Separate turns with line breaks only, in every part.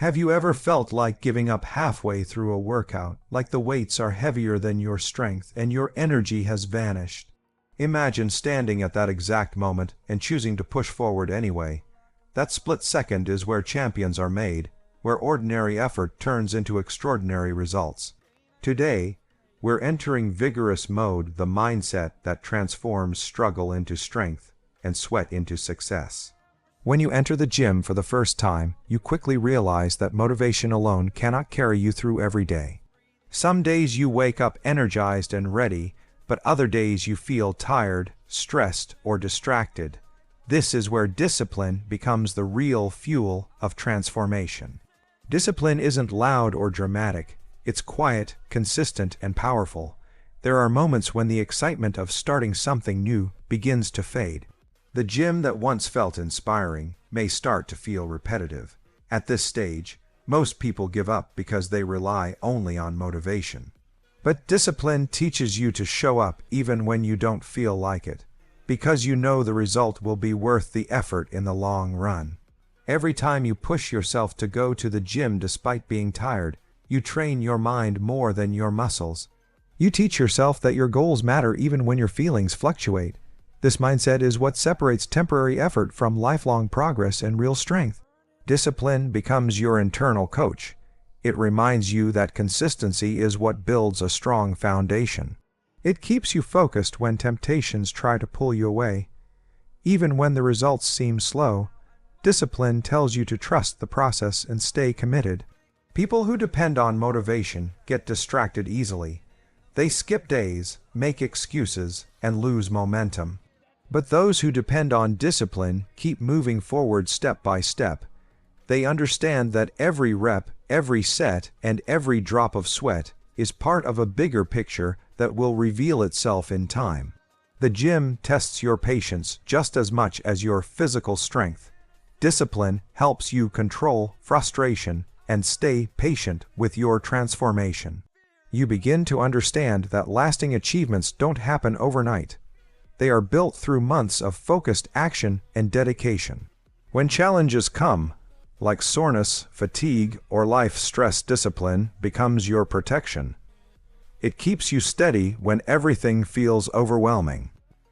Have you ever felt like giving up halfway through a workout, like the weights are heavier than your strength and your energy has vanished? Imagine standing at that exact moment and choosing to push forward anyway. That split second is where champions are made, where ordinary effort turns into extraordinary results. Today, we're entering vigorous mode, the mindset that transforms struggle into strength and sweat into success. When you enter the gym for the first time, you quickly realize that motivation alone cannot carry you through every day. Some days you wake up energized and ready, but other days you feel tired, stressed, or distracted. This is where discipline becomes the real fuel of transformation. Discipline isn't loud or dramatic. It's quiet, consistent, and powerful. There are moments when the excitement of starting something new begins to fade. The gym that once felt inspiring may start to feel repetitive. At this stage, most people give up because they rely only on motivation. But discipline teaches you to show up even when you don't feel like it, because you know the result will be worth the effort in the long run. Every time you push yourself to go to the gym despite being tired, you train your mind more than your muscles. You teach yourself that your goals matter even when your feelings fluctuate. This mindset is what separates temporary effort from lifelong progress and real strength. Discipline becomes your internal coach. It reminds you that consistency is what builds a strong foundation. It keeps you focused when temptations try to pull you away. Even when the results seem slow, discipline tells you to trust the process and stay committed. People who depend on motivation get distracted easily. They skip days, make excuses, and lose momentum. But those who depend on discipline keep moving forward step by step. They understand that every rep, every set, and every drop of sweat is part of a bigger picture that will reveal itself in time. The gym tests your patience just as much as your physical strength. Discipline helps you control frustration and stay patient with your transformation. You begin to understand that lasting achievements don't happen overnight. They are built through months of focused action and dedication. When challenges come, like soreness, fatigue, or life stress, discipline becomes your protection. It keeps you steady when everything feels overwhelming.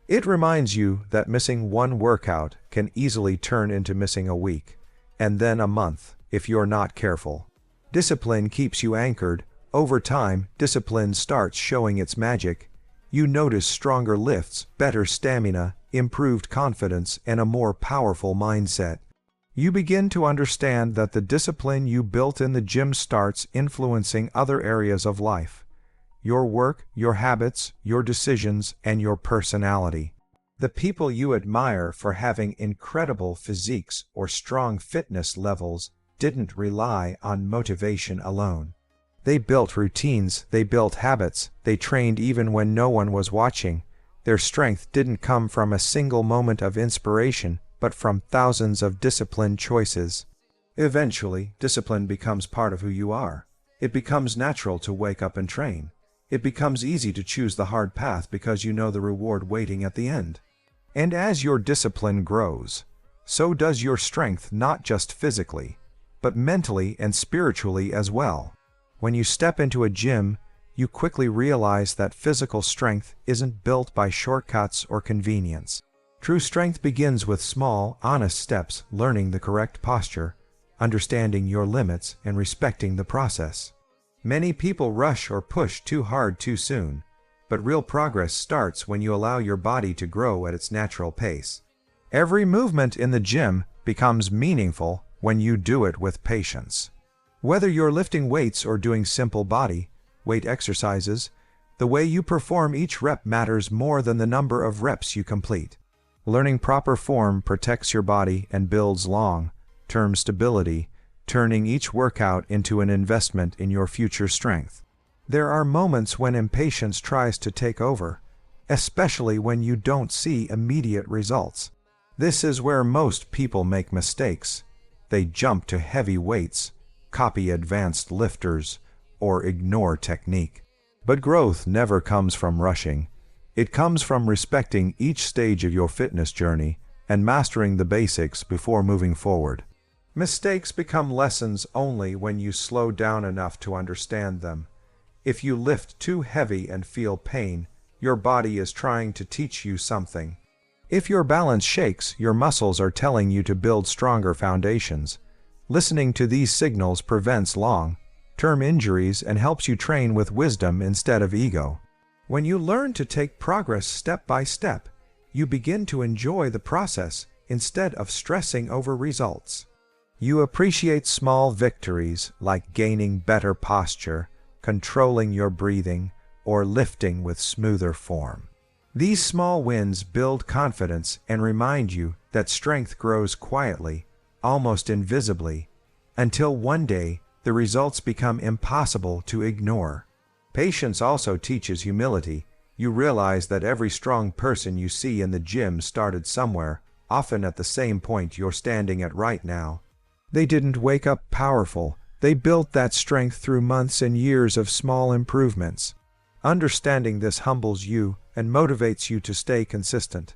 It reminds you that missing one workout can easily turn into missing a week, and then a month, if you're not careful. Discipline keeps you anchored. Over time, discipline starts showing its magic. You notice stronger lifts, better stamina, improved confidence, and a more powerful mindset. You begin to understand that the discipline you built in the gym starts influencing other areas of life: your work, your habits, your decisions, and your personality. The people you admire for having incredible physiques or strong fitness levels didn't rely on motivation alone. They built routines, they built habits, they trained even when no one was watching. Their strength didn't come from a single moment of inspiration, but from thousands of disciplined choices. Eventually, discipline becomes part of who you are. It becomes natural to wake up and train. It becomes easy to choose the hard path because you know the reward waiting at the end. And as your discipline grows, so does your strength, not just physically, but mentally and spiritually as well. When you step into a gym, you quickly realize that physical strength isn't built by shortcuts or convenience. True strength begins with small, honest steps, learning the correct posture, understanding your limits, and respecting the process. Many people rush or push too hard too soon, but real progress starts when you allow your body to grow at its natural pace. Every movement in the gym becomes meaningful when you do it with patience. Whether you're lifting weights or doing simple body weight exercises, the way you perform each rep matters more than the number of reps you complete. Learning proper form protects your body and builds long-term stability, turning each workout into an investment in your future strength. There are moments when impatience tries to take over, especially when you don't see immediate results. This is where most people make mistakes. They jump to heavy weights, copy advanced lifters, or ignore technique. But growth never comes from rushing. It comes from respecting each stage of your fitness journey and mastering the basics before moving forward. Mistakes become lessons only when you slow down enough to understand them. If you lift too heavy and feel pain, your body is trying to teach you something. If your balance shakes, your muscles are telling you to build stronger foundations. Listening to these signals prevents long-term injuries and helps you train with wisdom instead of ego. When you learn to take progress step by step, you begin to enjoy the process instead of stressing over results. You appreciate small victories like gaining better posture, controlling your breathing, or lifting with smoother form. These small wins build confidence and remind you that strength grows quietly, almost invisibly, until one day the results become impossible to ignore. Patience also teaches humility. You realize that every strong person you see in the gym started somewhere, often at the same point you're standing at right now. They didn't wake up powerful. They built that strength through months and years of small improvements. Understanding this humbles you and motivates you to stay consistent.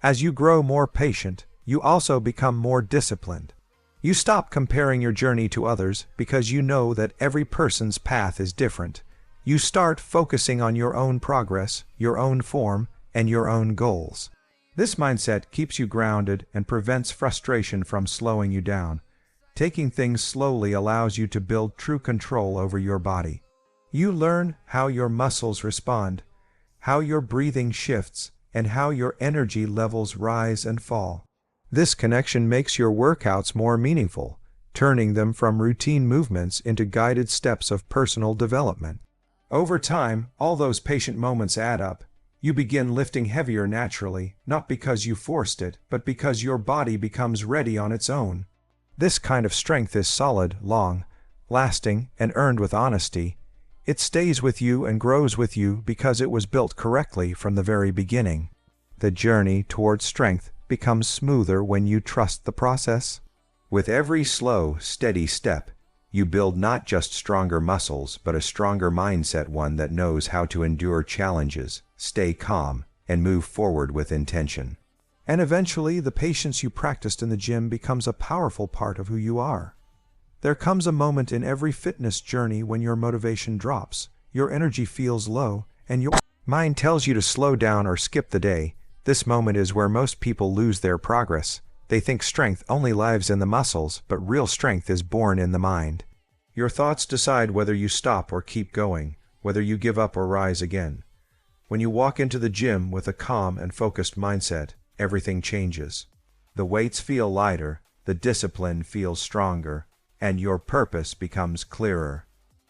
As you grow more patient, you also become more disciplined. You stop comparing your journey to others because you know that every person's path is different. You start focusing on your own progress, your own form, and your own goals. This mindset keeps you grounded and prevents frustration from slowing you down. Taking things slowly allows you to build true control over your body. You learn how your muscles respond, how your breathing shifts, and how your energy levels rise and fall. This connection makes your workouts more meaningful, turning them from routine movements into guided steps of personal development. Over time, all those patient moments add up. You begin lifting heavier naturally, not because you forced it, but because your body becomes ready on its own. This kind of strength is solid, long-lasting, and earned with honesty. It stays with you and grows with you because it was built correctly from the very beginning. The journey towards strength becomes smoother when you trust the process. With every slow, steady step, you build not just stronger muscles, but a stronger mindset, one that knows how to endure challenges, stay calm, and move forward with intention. And eventually, the patience you practiced in the gym becomes a powerful part of who you are. There comes a moment in every fitness journey when your motivation drops, your energy feels low, and your mind tells you to slow down or skip the day. This moment is where most people lose their progress. They think strength only lives in the muscles, but real strength is born in the mind. Your thoughts decide whether you stop or keep going, whether you give up or rise again. When you walk into the gym with a calm and focused mindset, everything changes. The weights feel lighter, the discipline feels stronger, and your purpose becomes clearer.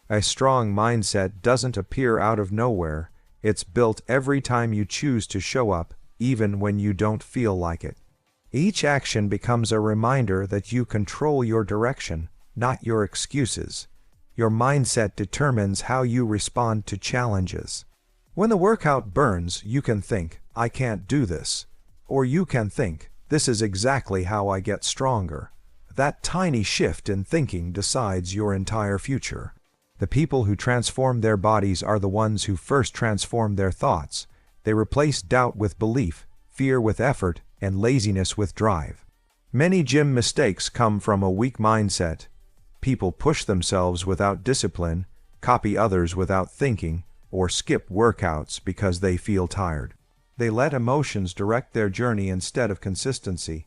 A strong mindset doesn't appear out of nowhere. It's built every time you choose to show up, even when you don't feel like it. Each action becomes a reminder that you control your direction, not your excuses. Your mindset determines how you respond to challenges. When the workout burns, you can think, "I can't do this." Or you can think, "This is exactly how I get stronger." That tiny shift in thinking decides your entire future. The people who transform their bodies are the ones who first transform their thoughts. They replace doubt with belief, fear with effort, and laziness with drive. Many gym mistakes come from a weak mindset. People push themselves without discipline, copy others without thinking, or skip workouts because they feel tired. They let emotions direct their journey instead of consistency.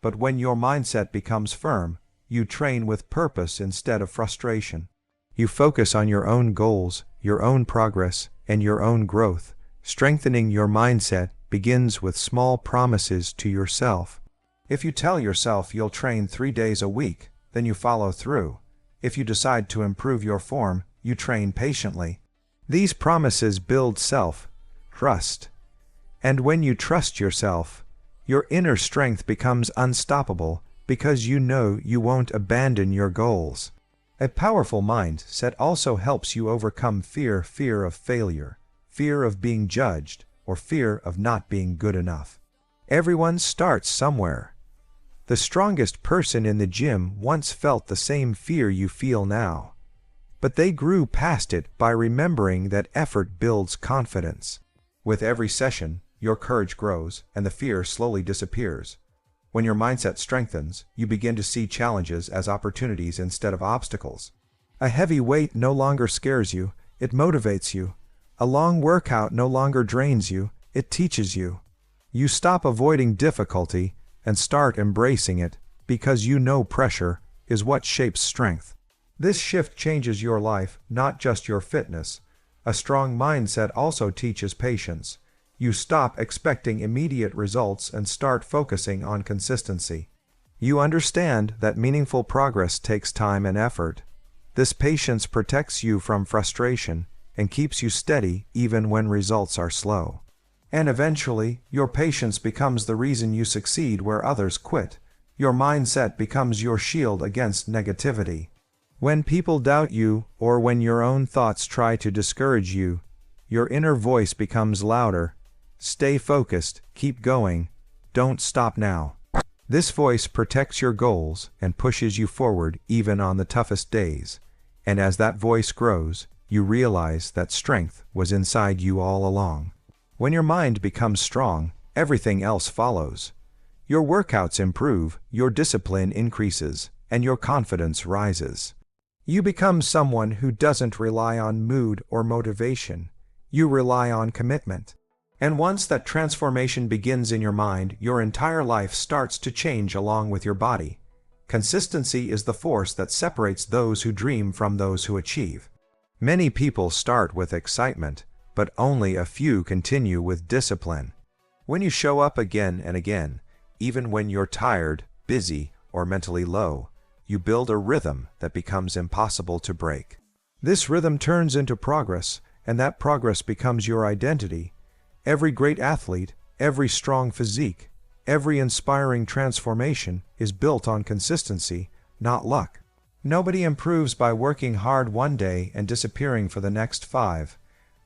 But when your mindset becomes firm, you train with purpose instead of frustration. You focus on your own goals, your own progress, and your own growth. Strengthening your mindset begins with small promises to yourself. If you tell yourself you'll train 3 days a week, then you follow through. If you decide to improve your form, you train patiently. These promises build self-trust. And when you trust yourself, your inner strength becomes unstoppable because you know you won't abandon your goals. A powerful mindset also helps you overcome fear of failure, fear of being judged, or fear of not being good enough. Everyone starts somewhere. The strongest person in the gym once felt the same fear you feel now. But they grew past it by remembering that effort builds confidence. With every session, your courage grows and the fear slowly disappears. When your mindset strengthens, you begin to see challenges as opportunities instead of obstacles. A heavy weight no longer scares you, it motivates you. A long workout no longer drains you, it teaches you. You stop avoiding difficulty and start embracing it, because you know pressure is what shapes strength. This shift changes your life, not just your fitness. A strong mindset also teaches patience. You stop expecting immediate results and start focusing on consistency. You understand that meaningful progress takes time and effort. This patience protects you from frustration and keeps you steady even when results are slow. And eventually, your patience becomes the reason you succeed where others quit. Your mindset becomes your shield against negativity. When people doubt you, or when your own thoughts try to discourage you, your inner voice becomes louder. Stay focused, keep going, don't stop now. This voice protects your goals and pushes you forward even on the toughest days. And as that voice grows, you realize that strength was inside you all along. When your mind becomes strong, everything else follows. Your workouts improve, your discipline increases, and your confidence rises. You become someone who doesn't rely on mood or motivation. You rely on commitment. And once that transformation begins in your mind, your entire life starts to change along with your body. Consistency is the force that separates those who dream from those who achieve. Many people start with excitement, but only a few continue with discipline. When you show up again and again, even when you're tired, busy, or mentally low, you build a rhythm that becomes impossible to break. This rhythm turns into progress, and that progress becomes your identity. Every great athlete, every strong physique, every inspiring transformation is built on consistency, not luck. Nobody improves by working hard one day and disappearing for the next 5.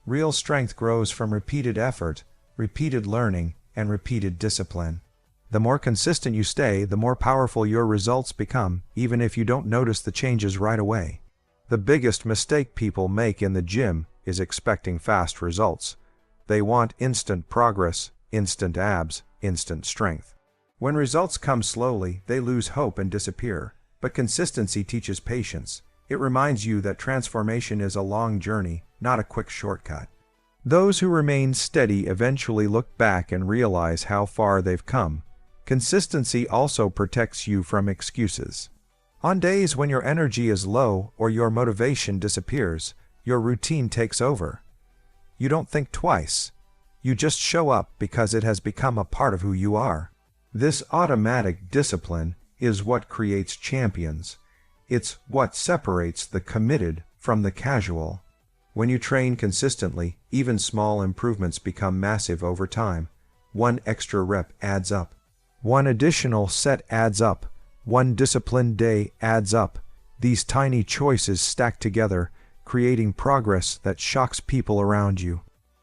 Real strength grows from repeated effort, repeated learning, and repeated discipline. The more consistent you stay, the more powerful your results become, even if you don't notice the changes right away. The biggest mistake people make in the gym is expecting fast results. They want instant progress, instant abs, instant strength. When results come slowly, they lose hope and disappear. But consistency teaches patience. It reminds you that transformation is a long journey, not a quick shortcut. Those who remain steady eventually look back and realize how far they've come. Consistency also protects you from excuses. On days when your energy is low or your motivation disappears, your routine takes over. You don't think twice. You just show up because it has become a part of who you are. This automatic discipline is what creates champions. It's what separates the committed from the casual. When you train consistently, even small improvements become massive over time. One extra rep adds up. One additional set adds up. One disciplined day adds up. These tiny choices stack together, creating progress that shocks people around you.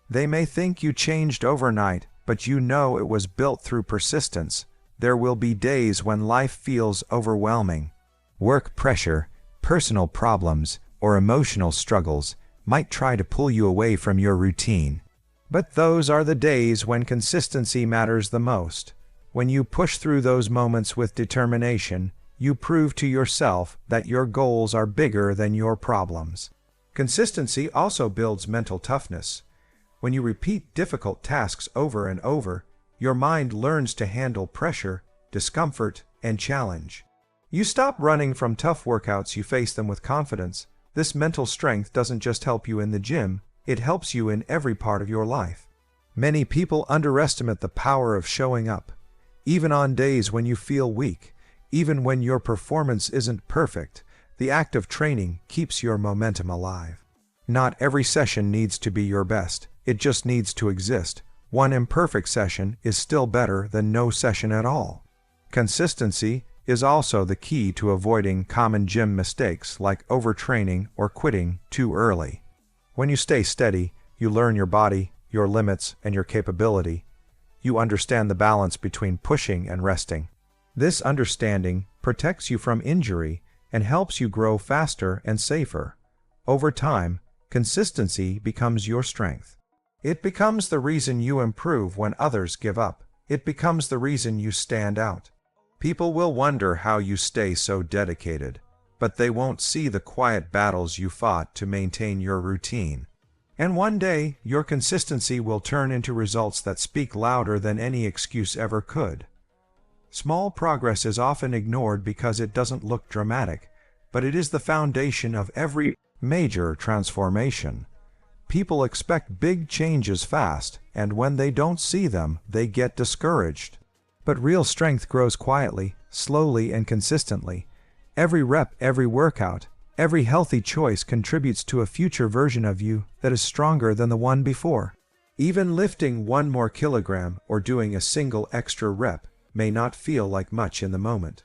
They may think you changed overnight, but you know it was built through persistence. There will be days when life feels overwhelming. Work pressure, personal problems, or emotional struggles might try to pull you away from your routine. But those are the days when consistency matters the most. When you push through those moments with determination, you prove to yourself that your goals are bigger than your problems. Consistency also builds mental toughness. When you repeat difficult tasks over and over, your mind learns to handle pressure, discomfort, and challenge. You stop running from tough workouts, you face them with confidence. This mental strength doesn't just help you in the gym, it helps you in every part of your life. Many people underestimate the power of showing up. Even on days when you feel weak, even when your performance isn't perfect, the act of training keeps your momentum alive. Not every session needs to be your best, it just needs to exist. One imperfect session is still better than no session at all. Consistency is also the key to avoiding common gym mistakes like overtraining or quitting too early. When you stay steady, you learn your body, your limits, and your capability. You understand the balance between pushing and resting. This understanding protects you from injury and helps you grow faster and safer. Over time, consistency becomes your strength. It becomes the reason you improve when others give up. It becomes the reason you stand out. People will wonder how you stay so dedicated, but they won't see the quiet battles you fought to maintain your routine. And one day, your consistency will turn into results that speak louder than any excuse ever could. Small progress is often ignored because it doesn't look dramatic, but it is the foundation of every major transformation. People expect big changes fast, and when they don't see them, they get discouraged. But real strength grows quietly, slowly, and consistently. Every rep, every workout, every healthy choice contributes to a future version of you that is stronger than the one before. Even lifting 1 more kilogram or doing a single extra rep may not feel like much in the moment,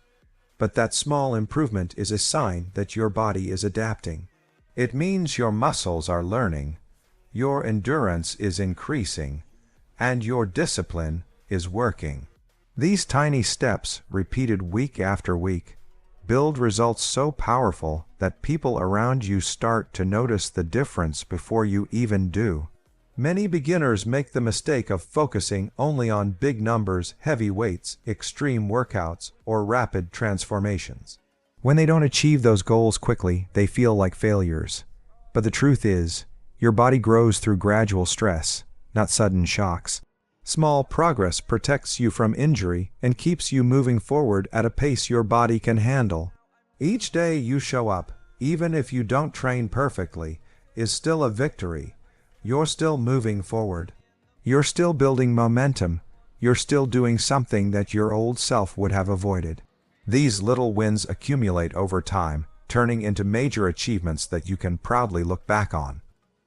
but that small improvement is a sign that your body is adapting. It means your muscles are learning, your endurance is increasing, and your discipline is working. These tiny steps, repeated week after week, build results so powerful that people around you start to notice the difference before you even do. Many beginners make the mistake of focusing only on big numbers, heavy weights, extreme workouts, or rapid transformations. When they don't achieve those goals quickly, they feel like failures. But the truth is, your body grows through gradual stress, not sudden shocks. Small progress protects you from injury and keeps you moving forward at a pace your body can handle. Each day you show up, even if you don't train perfectly, is still a victory. You're still moving forward. You're still building momentum. You're still doing something that your old self would have avoided. These little wins accumulate over time, turning into major achievements that you can proudly look back on.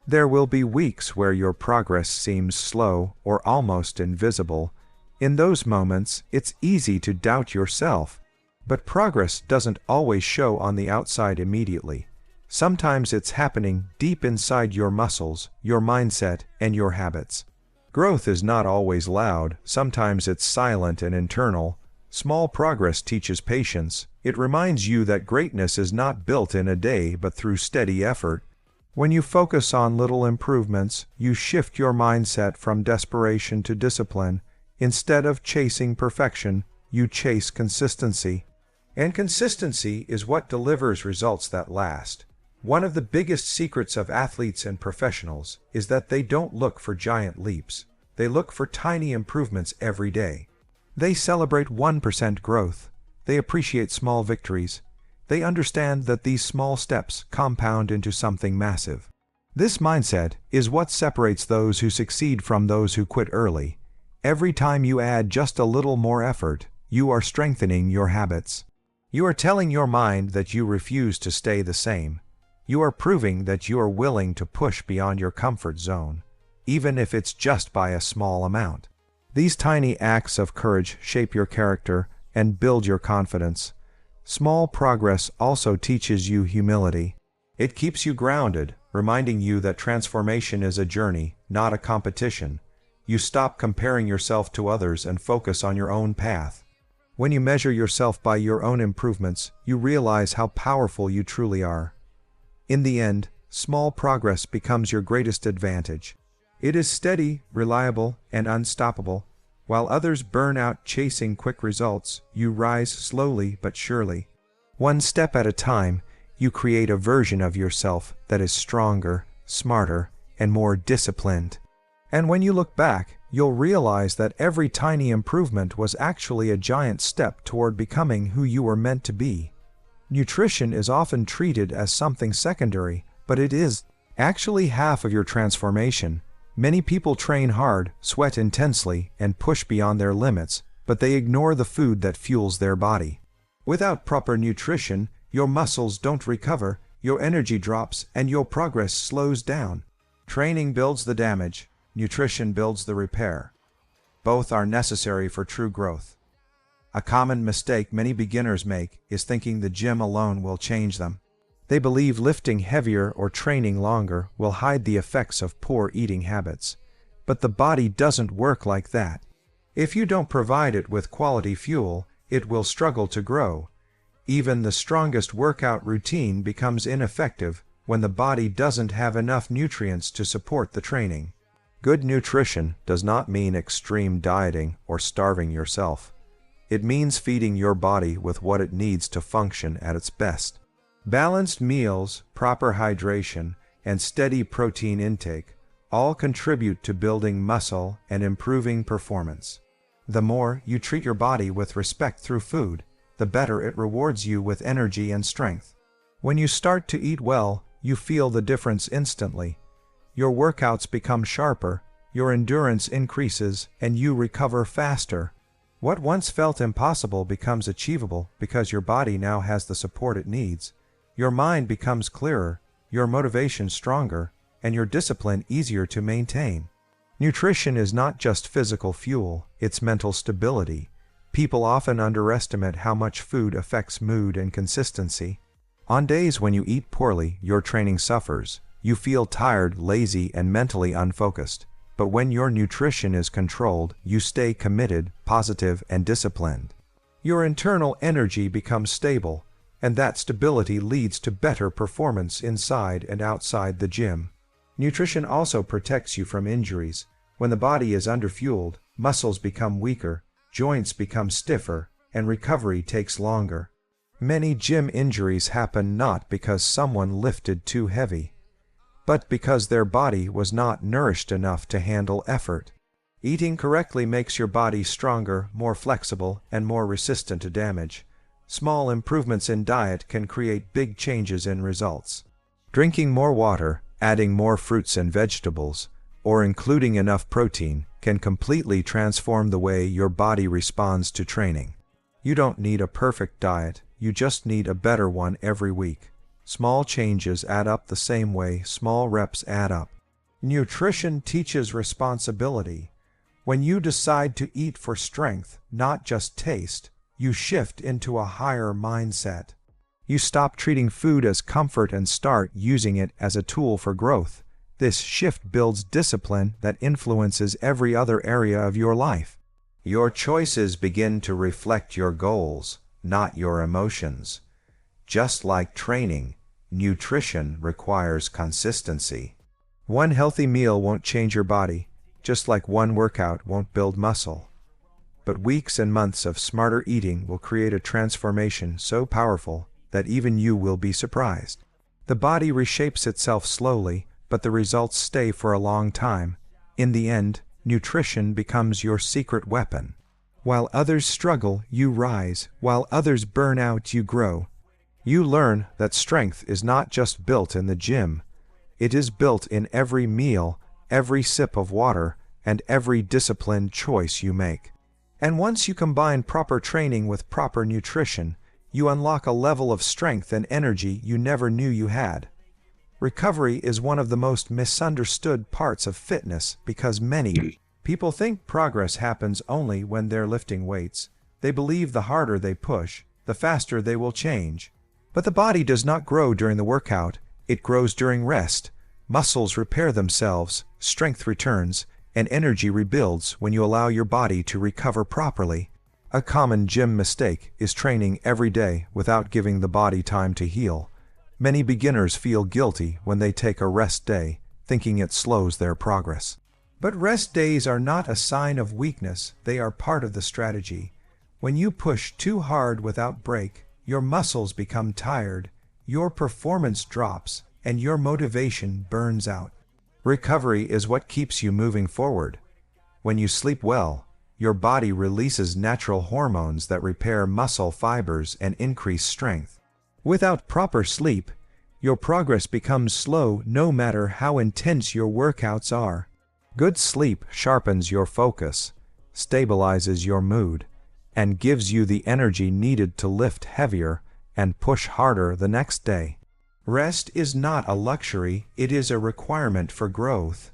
There will be weeks where your progress seems slow or almost invisible. In those moments, it's easy to doubt yourself. But progress doesn't always show on the outside immediately. Sometimes it's happening deep inside your muscles, your mindset, and your habits. Growth is not always loud. Sometimes it's silent and internal. Small progress teaches patience. It reminds you that greatness is not built in a day but through steady effort. When you focus on little improvements, you shift your mindset from desperation to discipline. Instead of chasing perfection, you chase consistency. And consistency is what delivers results that last. One of the biggest secrets of athletes and professionals is that they don't look for giant leaps. They look for tiny improvements every day. They celebrate 1% growth. They appreciate small victories. They understand that these small steps compound into something massive. This mindset is what separates those who succeed from those who quit early. Every time you add just a little more effort, you are strengthening your habits. You are telling your mind that you refuse to stay the same. You are proving that you are willing to push beyond your comfort zone, even if it's just by a small amount. These tiny acts of courage shape your character and build your confidence. Small progress also teaches you humility. It keeps you grounded, reminding you that transformation is a journey, not a competition. You stop comparing yourself to others and focus on your own path. When you measure yourself by your own improvements, you realize how powerful you truly are. In the end, small progress becomes your greatest advantage. It is steady, reliable, and unstoppable. While others burn out chasing quick results, you rise slowly but surely. One step at a time, you create a version of yourself that is stronger, smarter, and more disciplined. And when you look back, you'll realize that every tiny improvement was actually a giant step toward becoming who you were meant to be. Nutrition is often treated as something secondary, but it is actually half of your transformation. Many people train hard, sweat intensely, and push beyond their limits, but they ignore the food that fuels their body. Without proper nutrition, your muscles don't recover, your energy drops, and your progress slows down. Training builds the damage, nutrition builds the repair. Both are necessary for true growth. A common mistake many beginners make is thinking the gym alone will change them. They believe lifting heavier or training longer will hide the effects of poor eating habits. But the body doesn't work like that. If you don't provide it with quality fuel, it will struggle to grow. Even the strongest workout routine becomes ineffective when the body doesn't have enough nutrients to support the training. Good nutrition does not mean extreme dieting or starving yourself. It means feeding your body with what it needs to function at its best. Balanced meals, proper hydration, and steady protein intake all contribute to building muscle and improving performance. The more you treat your body with respect through food, the better it rewards you with energy and strength. When you start to eat well, you feel the difference instantly. Your workouts become sharper, your endurance increases, and you recover faster. What once felt impossible becomes achievable because your body now has the support it needs. Your mind becomes clearer, your motivation stronger, and your discipline easier to maintain. Nutrition is not just physical fuel, it's mental stability. People often underestimate how much food affects mood and consistency. On days when you eat poorly, your training suffers. You feel tired, lazy, and mentally unfocused. But when your nutrition is controlled, you stay committed, positive, and disciplined. Your internal energy becomes stable, and that stability leads to better performance inside and outside the gym. Nutrition also protects you from injuries. When the body is underfueled, muscles become weaker, joints become stiffer, and recovery takes longer. Many gym injuries happen not because someone lifted too heavy, but because their body was not nourished enough to handle effort. Eating correctly makes your body stronger, more flexible, and more resistant to damage. Small improvements in diet can create big changes in results. Drinking more water, adding more fruits and vegetables, or including enough protein can completely transform the way your body responds to training. You don't need a perfect diet, you just need a better one every week. Small changes add up the same way small reps add up. Nutrition teaches responsibility. When you decide to eat for strength, not just taste, you shift into a higher mindset. You stop treating food as comfort and start using it as a tool for growth. This shift builds discipline that influences every other area of your life. Your choices begin to reflect your goals, not your emotions. Just like training, nutrition requires consistency. One healthy meal won't change your body, just like one workout won't build muscle. But weeks and months of smarter eating will create a transformation so powerful that even you will be surprised. The body reshapes itself slowly, but the results stay for a long time. In the end, nutrition becomes your secret weapon. While others struggle, you rise. While others burn out, you grow. You learn that strength is not just built in the gym. It is built in every meal, every sip of water, and every disciplined choice you make. And once you combine proper training with proper nutrition, you unlock a level of strength and energy you never knew you had. Recovery is one of the most misunderstood parts of fitness because many people think progress happens only when they're lifting weights. They believe the harder they push, the faster they will change. But the body does not grow during the workout, it grows during rest. Muscles repair themselves, strength returns, and energy rebuilds when you allow your body to recover properly. A common gym mistake is training every day without giving the body time to heal. Many beginners feel guilty when they take a rest day, thinking it slows their progress. But rest days are not a sign of weakness, they are part of the strategy. When you push too hard without break, your muscles become tired, your performance drops, and your motivation burns out. Recovery is what keeps you moving forward. When you sleep well, your body releases natural hormones that repair muscle fibers and increase strength. Without proper sleep, your progress becomes slow no matter how intense your workouts are. Good sleep sharpens your focus, stabilizes your mood, and gives you the energy needed to lift heavier and push harder the next day. Rest is not a luxury, it is a requirement for growth.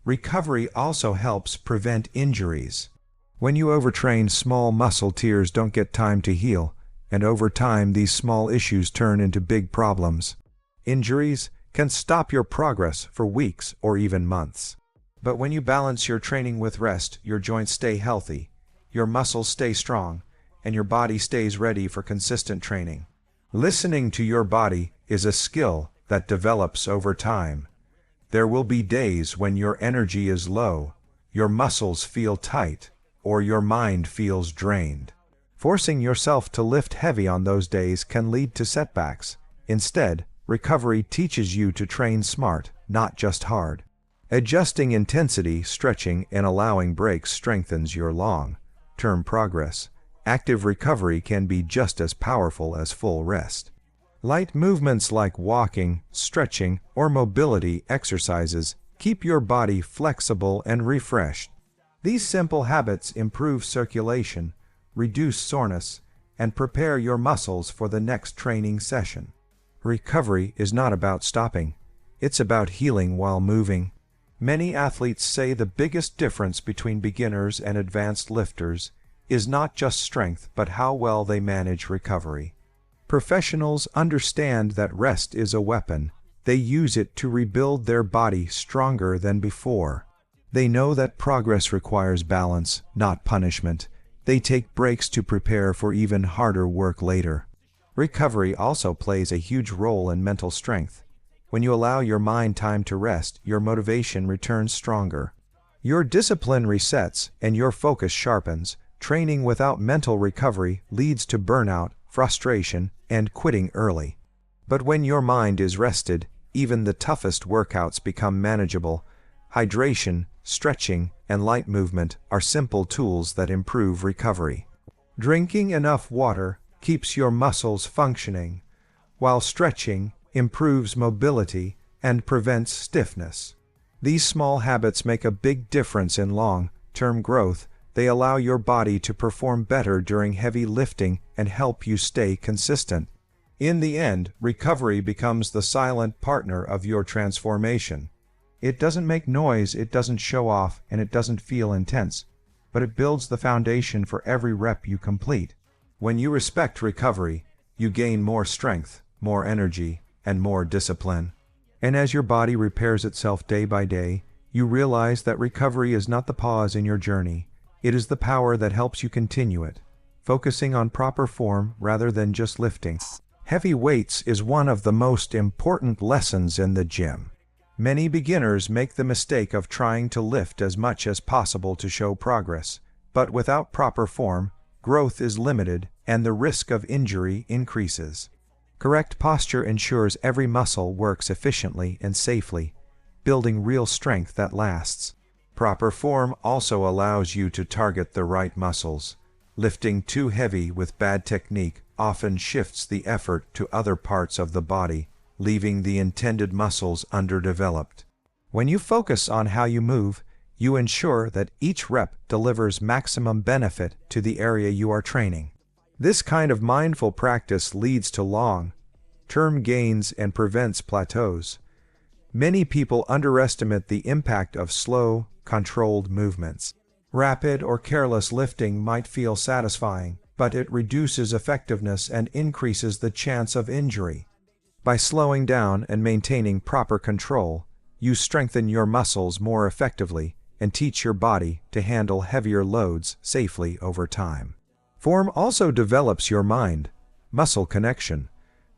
Recovery also helps prevent injuries. When you overtrain, small muscle tears don't get time to heal, and over time these small issues turn into big problems. Injuries can stop your progress for weeks or even months. But when you balance your training with rest, your joints stay healthy, your muscles stay strong, and your body stays ready for consistent training. Listening to your body is a skill that develops over time. There will be days when your energy is low, your muscles feel tight, or your mind feels drained. Forcing yourself to lift heavy on those days can lead to setbacks. Instead, recovery teaches you to train smart, not just hard. Adjusting intensity, stretching, and allowing breaks strengthens your long-term progress. Active recovery can be just as powerful as full rest. Light movements like walking, stretching, or mobility exercises keep your body flexible and refreshed. These simple habits improve circulation, reduce soreness, and prepare your muscles for the next training session. Recovery is not about stopping. It's about healing while moving. Many athletes say the biggest difference between beginners and advanced lifters is not just strength, but how well they manage recovery. Professionals understand that rest is a weapon. They use it to rebuild their body stronger than before. They know that progress requires balance, not punishment. They take breaks to prepare for even harder work later. Recovery also plays a huge role in mental strength. When you allow your mind time to rest, your motivation returns stronger. Your discipline resets and your focus sharpens. Training without mental recovery leads to burnout, frustration, and quitting early. But when your mind is rested, even the toughest workouts become manageable. Hydration, stretching, and light movement are simple tools that improve recovery. Drinking enough water keeps your muscles functioning, while stretching improves mobility and prevents stiffness. These small habits make a big difference in long-term growth. They allow your body to perform better during heavy lifting and help you stay consistent. In the end, recovery becomes the silent partner of your transformation. It doesn't make noise, it doesn't show off, and it doesn't feel intense, but it builds the foundation for every rep you complete. When you respect recovery, you gain more strength, more energy, and more discipline. And as your body repairs itself day by day, you realize that recovery is not the pause in your journey. It is the power that helps you continue it, focusing on proper form rather than just lifting. Heavy weights is one of the most important lessons in the gym. Many beginners make the mistake of trying to lift as much as possible to show progress, but without proper form, growth is limited and the risk of injury increases. Correct posture ensures every muscle works efficiently and safely, building real strength that lasts. Proper form also allows you to target the right muscles. Lifting too heavy with bad technique often shifts the effort to other parts of the body, leaving the intended muscles underdeveloped. When you focus on how you move, you ensure that each rep delivers maximum benefit to the area you are training. This kind of mindful practice leads to long-term gains and prevents plateaus. Many people underestimate the impact of slow, controlled movements. Rapid or careless lifting might feel satisfying, but it reduces effectiveness and increases the chance of injury. By slowing down and maintaining proper control, you strengthen your muscles more effectively and teach your body to handle heavier loads safely over time. Form also develops your mind-muscle connection.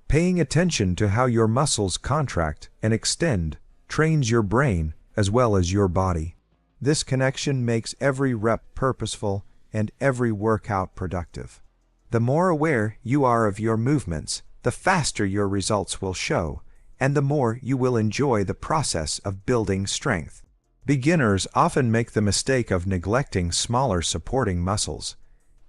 Paying attention to how your muscles contract and extend trains your brain as well as your body. This connection makes every rep purposeful and every workout productive. The more aware you are of your movements, the faster your results will show, and the more you will enjoy the process of building strength. Beginners often make the mistake of neglecting smaller supporting muscles.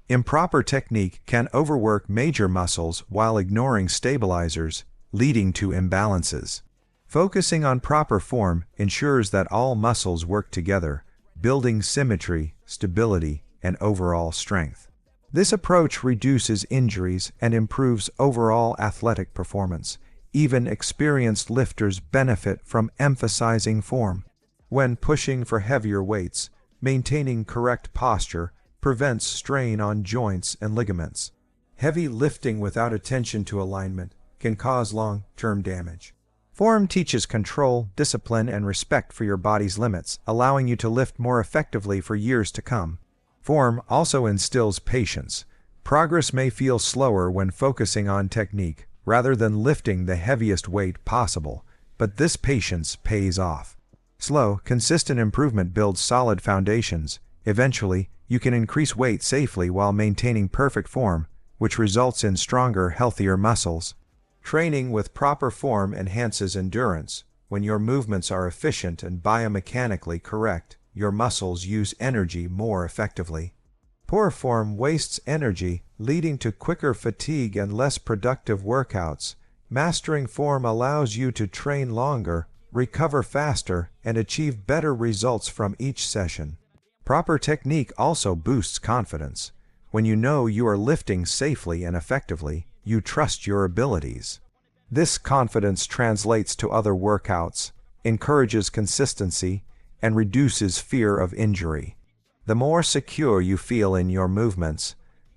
Improper technique can overwork major muscles while ignoring stabilizers, leading to imbalances. Focusing on proper form ensures that all muscles work together, building symmetry, stability, and overall strength. This approach reduces injuries and improves overall athletic performance. Even experienced lifters benefit from emphasizing form. When pushing for heavier weights, maintaining correct posture prevents strain on joints and ligaments. Heavy lifting without attention to alignment can cause long-term damage. Form teaches control, discipline, and respect for your body's limits, allowing you to lift more effectively for years to come. Form also instills patience. Progress may feel slower when focusing on technique, rather than lifting the heaviest weight possible, but this patience pays off. Slow, consistent improvement builds solid foundations, Eventually, you can increase weight safely while maintaining perfect form, which results in stronger, healthier muscles. Training with proper form enhances endurance. When your movements are efficient and biomechanically correct, your muscles use energy more effectively. Poor form wastes energy, leading to quicker fatigue and less productive workouts. Mastering form allows you to train longer, recover faster, and achieve better results from each session. Proper technique also boosts confidence. When you know you are lifting safely and effectively, you trust your abilities. This confidence translates to other workouts, encourages consistency, and reduces fear of injury. The more secure you feel in your movements,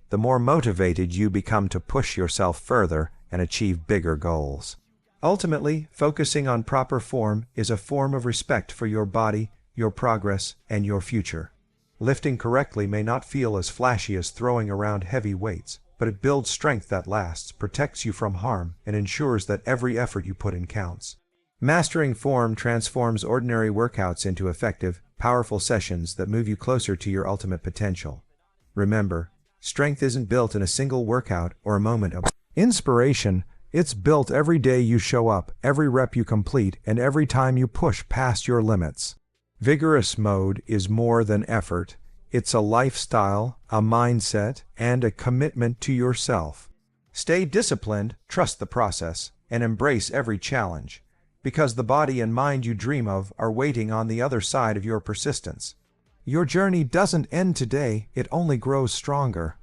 the more motivated you become to push yourself further and achieve bigger goals. Ultimately, focusing on proper form is a form of respect for your body, your progress, and your future. Lifting correctly may not feel as flashy as throwing around heavy weights, but it builds strength that lasts, protects you from harm, and ensures that every effort you put in counts. Mastering form transforms ordinary workouts into effective, powerful sessions that move you closer to your ultimate potential. Remember, strength isn't built in a single workout or a moment of inspiration. It's built every day you show up, every rep you complete, and every time you push past your limits. Vigorous mode is more than effort. It's a lifestyle, a mindset, and a commitment to yourself. Stay disciplined, trust the process, and embrace every challenge, because the body and mind you dream of are waiting on the other side of your persistence. Your journey doesn't end today, it only grows stronger.